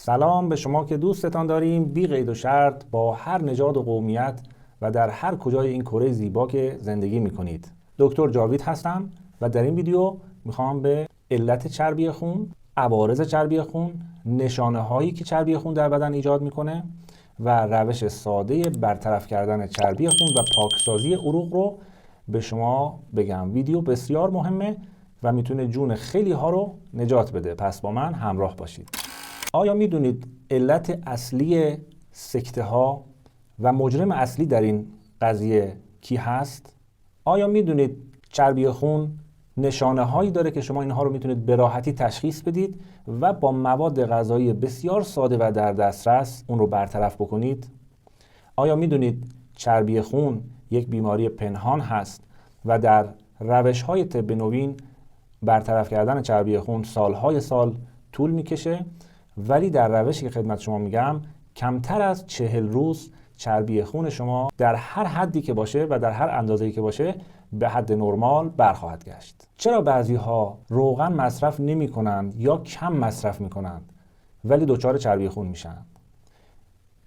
سلام به شما که دوستتان داریم بی قید و شرط با هر نژاد و قومیت و در هر کجای این کره زیبا که زندگی میکنید. دکتر جاوید هستم و در این ویدیو میخوام به علت چربی خون، عوارض چربی خون، نشانه هایی که چربی خون در بدن ایجاد میکنه و روش ساده برطرف کردن چربی خون و پاکسازی عروق رو به شما بگم. ویدیو بسیار مهمه و میتونه جون خیلی ها رو نجات بده، پس با من همراه باشید. آیا میدونید علت اصلی سکته ها و مجرم اصلی در این قضیه کی هست؟ آیا میدونید چربی خون نشانه هایی داره که شما اینها رو میتونید به راحتی تشخیص بدید و با مواد غذایی بسیار ساده و در دسترس اون رو برطرف بکنید؟ آیا میدونید چربی خون یک بیماری پنهان هست و در روش های طب نوین برطرف کردن چربی خون سالهای سال طول میکشه، ولی در روشی که خدمت شما میگم کمتر از 40 روز چربی خون شما در هر حدی که باشه و در هر اندازه‌ای که باشه به حد نرمال برخواهد گشت. چرا بعضی ها روغن مصرف نمی کنند یا کم مصرف می کنند ولی دچار چربی خون میشن؟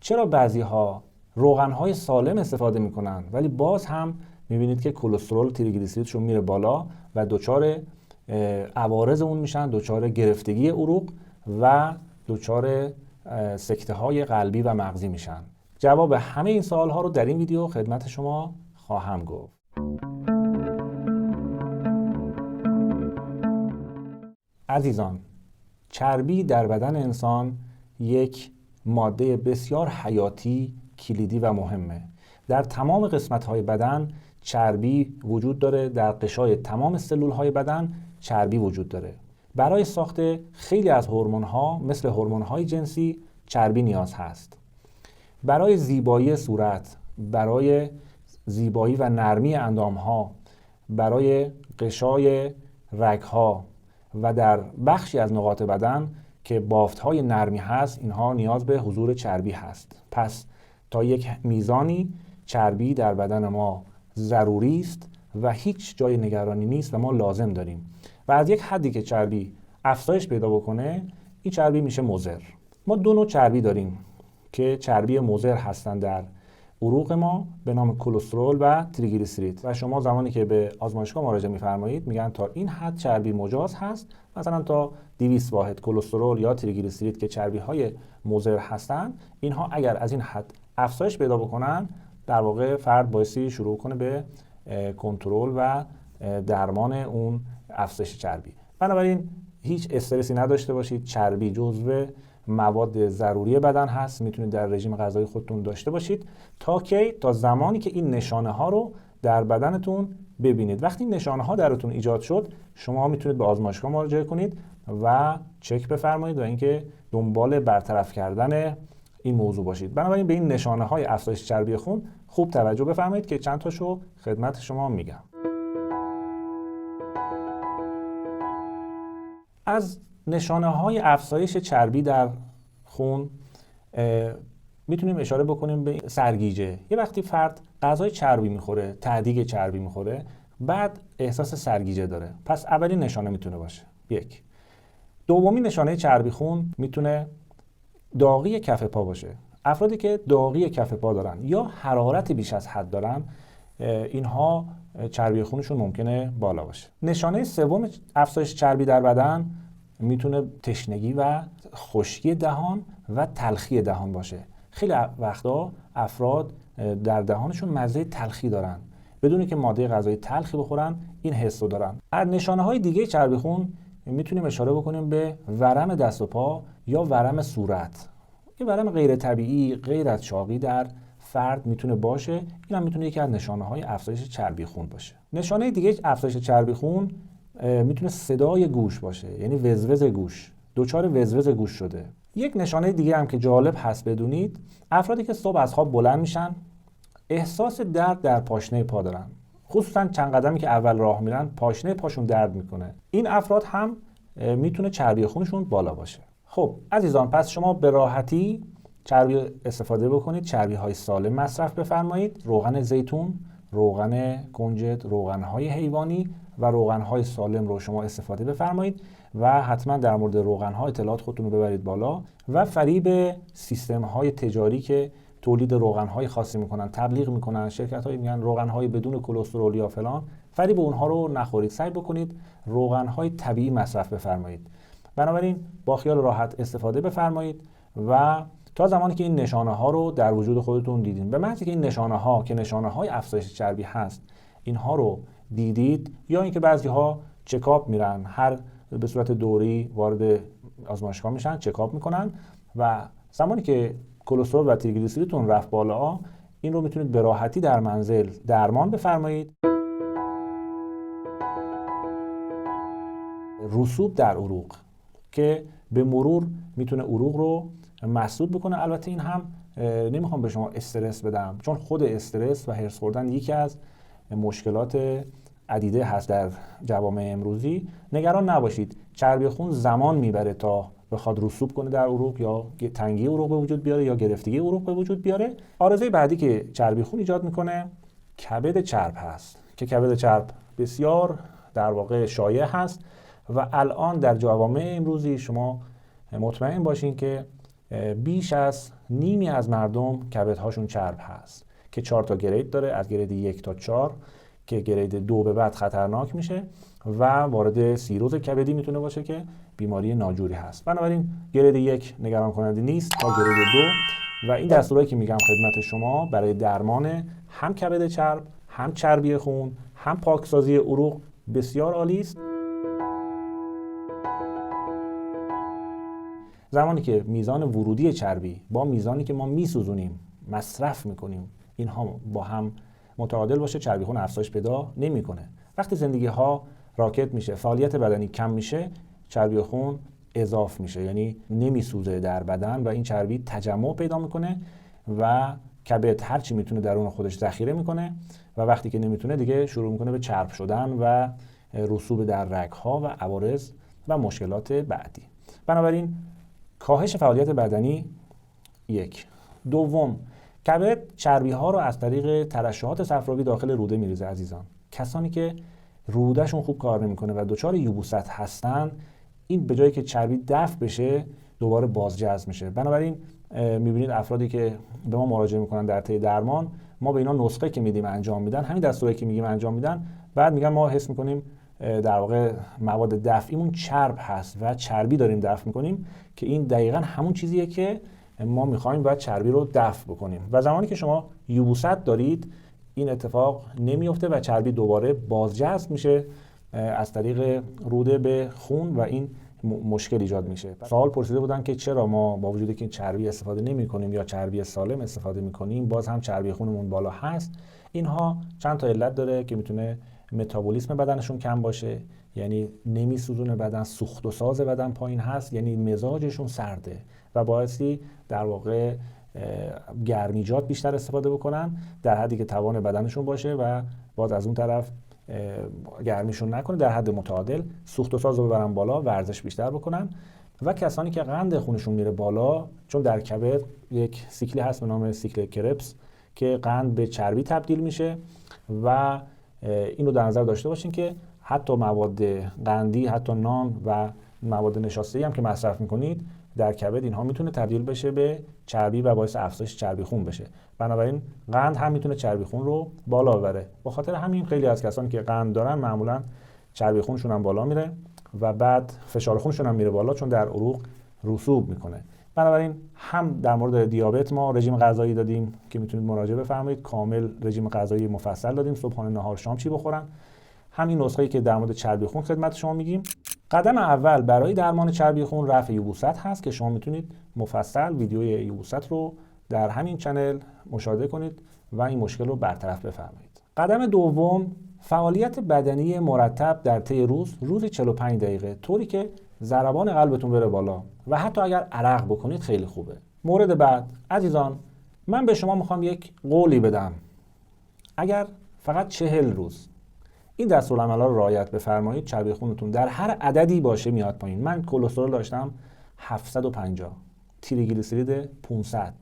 چرا بعضی ها روغن های سالم استفاده می کنند ولی باز هم میبینید که کلسترول تریگلیسیریدشون میره بالا و دچار عوارض اون میشن، دچار گرفتگی عروق و دچار سکته های قلبی و مغزی میشن؟ جواب همه این سوال ها رو در این ویدیو خدمت شما خواهم گفت. عزیزان، چربی در بدن انسان یک ماده بسیار حیاتی، کلیدی و مهمه. در تمام قسمت های بدن چربی وجود داره، در قشای تمام سلول های بدن چربی وجود داره. برای ساخت خیلی از هورمون ها مثل هورمون های جنسی چربی نیاز هست. برای زیبایی صورت، برای زیبایی و نرمی اندام ها، برای قشای رگ ها و در بخشی از نقاط بدن که بافت های نرمی هست، اینها نیاز به حضور چربی هست. پس تا یک میزانی چربی در بدن ما ضروری است و هیچ جای نگرانی نیست و ما لازم داریم. و از یک حدی که چربی افزایش پیدا بکنه، این چربی میشه مضر. ما دو نوع چربی داریم که چربی مضر هستن در عروق ما به نام کلسترول و تریگلیسیرید و شما زمانی که به آزمایشگاه مراجعه می‌فرمایید میگن تا این حد چربی مجاز هست، مثلا تا 200 واحد کلسترول یا تریگلیسیرید که چربی‌های مضر هستن، اینها اگر از این حد افزایش پیدا بکنن در واقع فرد بایستی شروع کنه به کنترل و درمان اون افزایش چربی. بنابراین هیچ استرسی نداشته باشید، چربی جزو مواد ضروری بدن هست، میتونید در رژیم غذایی خودتون داشته باشید تا زمانی که این نشانه ها رو در بدنتون ببینید. وقتی نشانه ها درتون ایجاد شد، شما میتونید به آزمایشگاه مراجعه کنید و چک بفرمایید و اینکه دنبال برطرف کردن این موضوع باشید. بنابراین به این نشانه های افزایش چربی خون خوب توجه بفرمایید که چند تاشو خدمت شما میگم. از نشانه های افزایش چربی در خون میتونیم اشاره بکنیم به سرگیجه. یه وقتی فرد غذای چربی میخوره، تهدیگ چربی میخوره، بعد احساس سرگیجه داره، پس اولین نشانه میتونه باشه. یک. دومین نشانه چربی خون میتونه داغی کف پا باشه. افرادی که داغی کف پا دارن یا حرارت بیش از حد دارن، اینها چربی خونشون ممکنه بالا باشه. نشانه سوم افزایش چربی در بدن میتونه تشنگی و خشکی دهان و تلخی دهان باشه. خیلی وقتا افراد در دهانشون مزه تلخی دارن بدون که ماده غذایی تلخی بخورن، این حس رو دارن. از نشانه های دیگه چربی خون میتونیم اشاره بکنیم به ورم دست و پا یا ورم صورت. این ورم غیر طبیعی، غیر از چاقی در فرد میتونه باشه. این هم میتونه یکی از نشانه های افزایش چربی خون باشه. نشانه دیگه افزایش چربی خون میتونه صدای گوش باشه، یعنی وزوز گوش، دچار وزوز گوش شده. یک نشانه دیگه هم که جالب هست بدونید، افرادی که صبح از خواب بلند میشن احساس درد در پاشنه پا دارن، خصوصا چند قدمی که اول راه میرن پاشنه پاشون درد میکنه. این افراد هم میتونه چربی خونشون بالا باشه. خب عزیزان، پس شما به راحتی چربی استفاده بکنید، چربی های سالم مصرف بفرمایید، روغن زیتون، روغن کنجد، روغن های حیوانی و روغن های سالم رو شما استفاده بفرمایید و حتما در مورد روغن‌ها اطلاعات خودتون رو ببرید بالا و فریب سیستم‌های تجاری که تولید روغن‌های خاصی میکنن، تبلیغ میکنن، شرکت‌های میگن روغن‌های بدون کلسترول یا فلان، فریب اونها رو نخورید. سعی بکنید روغن‌های طبیعی مصرف بفرمایید. بنابراین با خیال راحت استفاده بفرمایید و تا زمانی که این نشانه‌ها رو در وجود خودتون دیدین، به محضی که این نشانه‌ها که نشانه‌های افزایش چربی هست اینها رو دیدید، یا اینکه بعضی‌ها چکاپ میرن، هر به صورت دوره‌ای وارد آزمایشگاه میشن، چکاپ میکنن و زمانی که کلسترول و تریگلیسیریدتون رفت بالا، این رو میتونید به راحتی در منزل درمان بفرمایید. رسوب در عروق که به مرور میتونه عروق رو مسدود بکنه. البته این هم نمیخوام به شما استرس بدم، چون خود استرس و هرس خوردن یکی از مشکلات عدیده هست در جوامع امروزی. نگران نباشید، چربی خون زمان میبره تا بخواد رسوب کنه در عروق، یا تنگی عروق به وجود بیاره یا گرفتگی عروق به وجود بیاره. عارضه بعدی که چربی خون ایجاد میکنه کبد چرب هست که کبد چرب بسیار در واقع شایع هست و الان در جوامع امروزی شما مطمئن باشین که بیش از نیمی از مردم کبدهاشون چرب هست که 4 تا گرید داره، از گرید 1 تا 4 که گرید 2 به بعد خطرناک میشه و وارد سیروز کبدی میتونه باشه که بیماری ناجوری هست. بنابراین گرید 1 نگران کننده نیست تا گرید 2 و این دستورایی که میگم خدمت شما برای درمان هم کبد چرب، هم چربی خون، هم پاکسازی عروق بسیار عالی است. زمانی که میزان ورودی چربی با میزانی که ما میسوزونیم، مصرف میکنیم، اینها با هم متعادل باشه، چربی خون افزایش پیدا نمیکنه. وقتی زندگی ها راکت میشه، فعالیت بدنی کم میشه، چربی خون اضاف میشه، یعنی نمیسوزه در بدن و این چربی تجمع پیدا میکنه و کبد هر چی میتونه درون خودش ذخیره میکنه و وقتی که نمیتونه دیگه شروع میکنه به چرب شدن و رسوب در رگ‌ها و عوارض و مشکلات بعدی. بنابراین کاهش فعالیت بدنی 1. دوم، کبد چربی ها رو از طریق ترشحات صفراوی داخل روده میریزه عزیزان. کسانی که رودهشون خوب کار نمیکنه و دچار یبوست هستن، این به جایی که چربی دفع بشه دوباره بازجذب میشه. بنابراین میبینید افرادی که به ما مراجعه میکنن در طی درمان، ما به اینا نسخه که میدیم انجام میدن، همین دستوری که میگیم انجام میدن، بعد میگن ما حس میکنیم در واقع مواد دفعیمون چرب هست و چربی داریم دفع میکنیم، که این دقیقاً همون چیزیه که ما میخوایم باید چربی رو دفع بکنیم و زمانی که شما یبوست دارید این اتفاق نمیفته و چربی دوباره بازجذب میشه از طریق روده به خون و این مشکل ایجاد میشه. سوال پرسیده بودن که چرا ما با وجودی که چربی استفاده نمی کنیم یا چربی سالم استفاده میکنیم باز هم چربی خونمون بالا هست. اینها چند تا علت داره که میتونه متابولیسم بدنشون کم باشه، یعنی نمیسوزونه بدن، سوخت و ساز بدن پایین هست، یعنی مزاجشون سرده و باعثی در واقع گرمیجات بیشتر استفاده بکنن در حدی که توان بدنشون باشه و باز از اون طرف گرمیشون نکنه، در حد متعادل سوخت و ساز رو ببرن بالا، ورزش بیشتر بکنن. و کسانی که قند خونشون میره بالا، چون در کبد یک سیکلی هست به نام سیکل کربس که قند به چربی تبدیل میشه و این رو در نظر داشته باشین که حتی مواد قندی، حتی نان و مواد نشاسته‌ای هم که مصرف میکنید در کبد، اینها میتونه تبدیل بشه به چربی و باعث افزایش چربی خون بشه. بنابراین قند هم میتونه چربی خون رو بالا ببره. به خاطر همین خیلی از کسانی که قند دارن معمولا چربی خونشون هم بالا میره و بعد فشار خونشون هم میره بالا، چون در عروق رسوب میکنه. بنابراین هم در مورد دیابت ما رژیم غذایی دادیم که میتونید مراجعه بفرمایید، کامل رژیم غذایی مفصل دادیم، صبحانه، نهار، شام چی بخورن. همین نسخه‌ای که در مورد چربی خون خدمت شما میگیم. قدم اول برای درمان چربی خون رفع یبوست هست که شما میتونید مفصل ویدیوی یبوست رو در همین چنل مشاهده کنید و این مشکل رو برطرف بفرمایید. قدم دوم، فعالیت بدنی مرتب در طی روزی 45 دقیقه، طوری که ضربان قلبتون بره بالا و حتی اگر عرق بکنید خیلی خوبه. مورد بعد عزیزان، من به شما میخوام یک قولی بدم. اگر فقط 40 روز این دستورالعمل‌ها رو رعایت بفرمایید، چربی خونتون در هر عددی باشه میاد پایین. من کلسترول داشتم 750، تریگلیسیرید 500.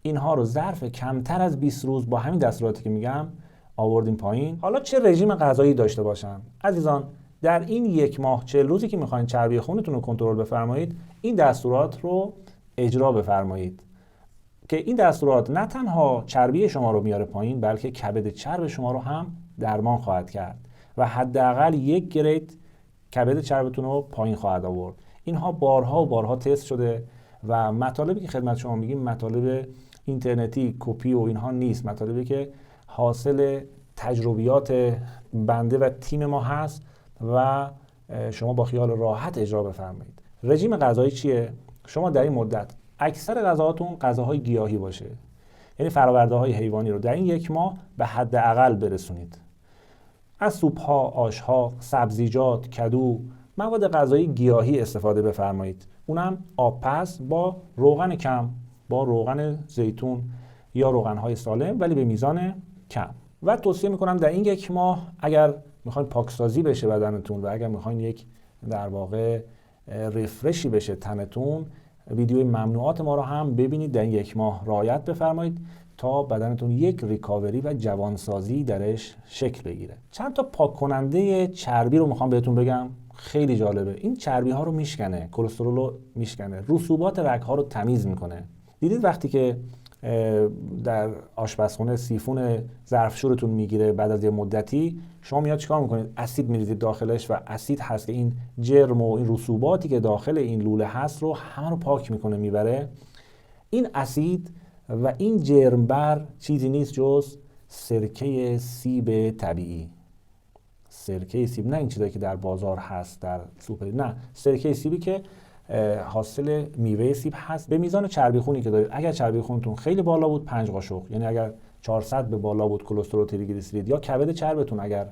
اینها رو ظرف کمتر از 20 روز با همین دستوراتی که میگم آوردیم پایین. حالا چه رژیم غذایی داشته باشم؟ عزیزان، در این 1 ماه 40 روزی که میخواین چربی خونتون رو کنترل بفرمایید، این دستورات رو اجرا بفرمایید که این دستورات نه تنها چربی شما رو میاره پایین، بلکه کبد چرب شما رو هم درمان خواهد کرد و حداقل 1 گرید کبد چربتون رو پایین خواهد آورد. اینها بارها و بارها تست شده و مطالبی که خدمت شما میگیم مطالب اینترنتی کپی و اینها نیست، مطالبی که حاصل تجربیات بنده و تیم ما هست و شما با خیال راحت اجرا بفرمایید. رژیم غذایی چیه؟ شما در این مدت اکثر غذاهاتون غذاهای گیاهی باشه، یعنی فرآورده‌های حیوانی رو در این 1 ماه به حداقل برسونید. از سوپ‌ها، آش‌ها، سبزیجات، کدو، مواد غذایی گیاهی استفاده بفرمایید. اونم آبپز با روغن کم، با روغن زیتون یا روغن‌های سالم ولی به میزان کم. و توصیه میکنم در این 1 ماه اگر میخواین پاکسازی بشه بدنتون و اگر میخواین یک در واقع ریفرشی بشه تنتون، ویدیوی ممنوعات ما رو هم ببینید، در این 1 ماه رعایت بفرمایید تا بدنتون یک ریکاوری و جوانسازی درش شکل بگیره. چند تا پاک کننده چربی رو میخوام بهتون بگم، خیلی جالبه. این چربی ها رو میشکنه، کلسترول رو میشکنه، رسوبات رگ ها رو تمیز میکنه. دیدید وقتی که در آشپزخونه سیفون ظرفشورتون میگیره، بعد از یه مدتی شما میاد چیکار میکنید؟ اسید میریزید داخلش و اسید هست که این جرم و این رسوباتی که داخل این لوله هست رو همه رو پاک میکنه، میبره. این اسید و این جرمبر چیزی نیست جز سرکه سیب طبیعی. سرکه سیب، نه این چیزایی که در بازار هست در سوپر، نه، سرکه سیبی که حاصل میوه سیب هست به میزان چربی خونی که دارید. اگر چربی خونتون خیلی بالا بود 5 قاشق، یعنی اگر 400 به بالا بود کلسترول تریگلیسیرید، یا کبد چربتون اگر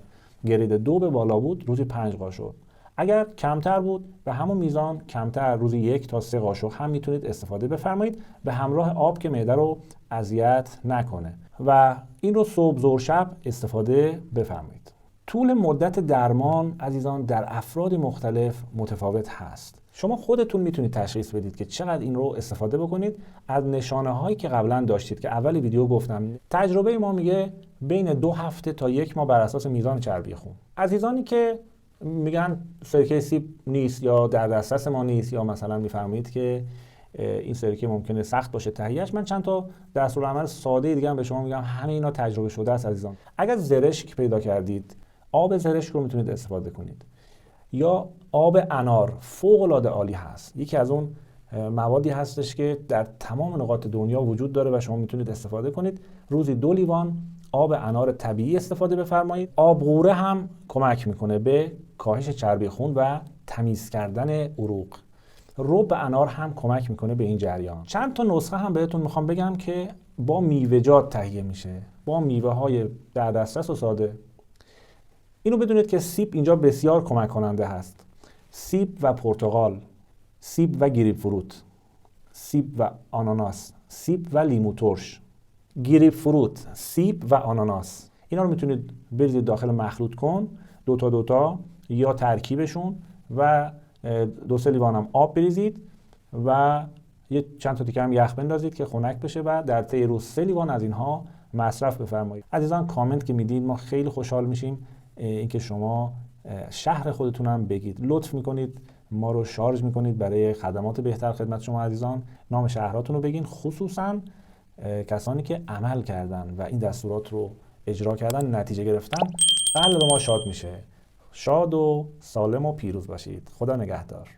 گرید 2 به بالا بود روزی 5 قاشق، اگر کمتر بود به همون میزان کمتر روزی 1 تا 3 قاشق هم میتونید استفاده بفرمایید، به همراه آب که معده رو اذیت نکنه و این رو صبح ظهر شب استفاده بفرمایید. طول مدت درمان عزیزان در افراد مختلف متفاوت هست. شما خودتون میتونید تشخیص بدید که چقدر این رو استفاده بکنید از نشانه هایی که قبلا داشتید که اول ویدیو گفتم. تجربه ما میگه بین 2 هفته تا 1 ماه بر اساس میزان چربی خون. عزیزانی که میگن سرکه سیب نیست یا در دسترس ما نیست یا مثلا میفرمایید که این سرکه ممکنه سخت باشه تهیه‌اش، من چند تا دستورالعمل ساده دیگه هم به شما میگم، همه اینا تجربه شده است عزیزان. اگر زرشک پیدا کردید، آب زرشک رو میتونید استفاده کنید، یا آب انار فوق‌العاده عالی هست. یکی از اون موادی هستش که در تمام نقاط دنیا وجود داره و شما میتونید استفاده کنید. روزی 2 لیوان آب انار طبیعی استفاده بفرمایید. آب غوره هم کمک میکنه به کاهش چربی خون و تمیز کردن عروق. رب انار هم کمک میکنه به این جریان. چند تا نسخه هم بهتون میخوام بگم که با میوه‌جات تهیه میشه، با میوه های در دسترس و ساده. اینو بدونید که سیب اینجا بسیار کمک کننده هست. سیب و پرتقال، سیب و گریپ فروت، سیب و آناناس، سیب و لیمو ترش، گریپ فروت، سیب و آناناس. اینا رو میتونید بریزید داخل مخلوط کن، 2 تا یا ترکیبشون، و 2-3 لیوان هم آب بریزید و یه چند تا تیکه هم یخ بندازید که خنک بشه و در طی روز 3 لیوان از اینها مصرف بفرمایید. عزیزان کامنت که میدید ما خیلی خوشحال میشیم، اینکه شما شهر خودتون هم بگید، لطف میکنید ما رو شارژ میکنید برای خدمات بهتر خدمت شما عزیزان. نام شهراتون رو بگین، خصوصا کسانی که عمل کردن و این دستورات رو اجرا کردن، نتیجه گرفتن. قلب ما شاد میشه. شاد و سالم و پیروز باشید. خدا نگهدار.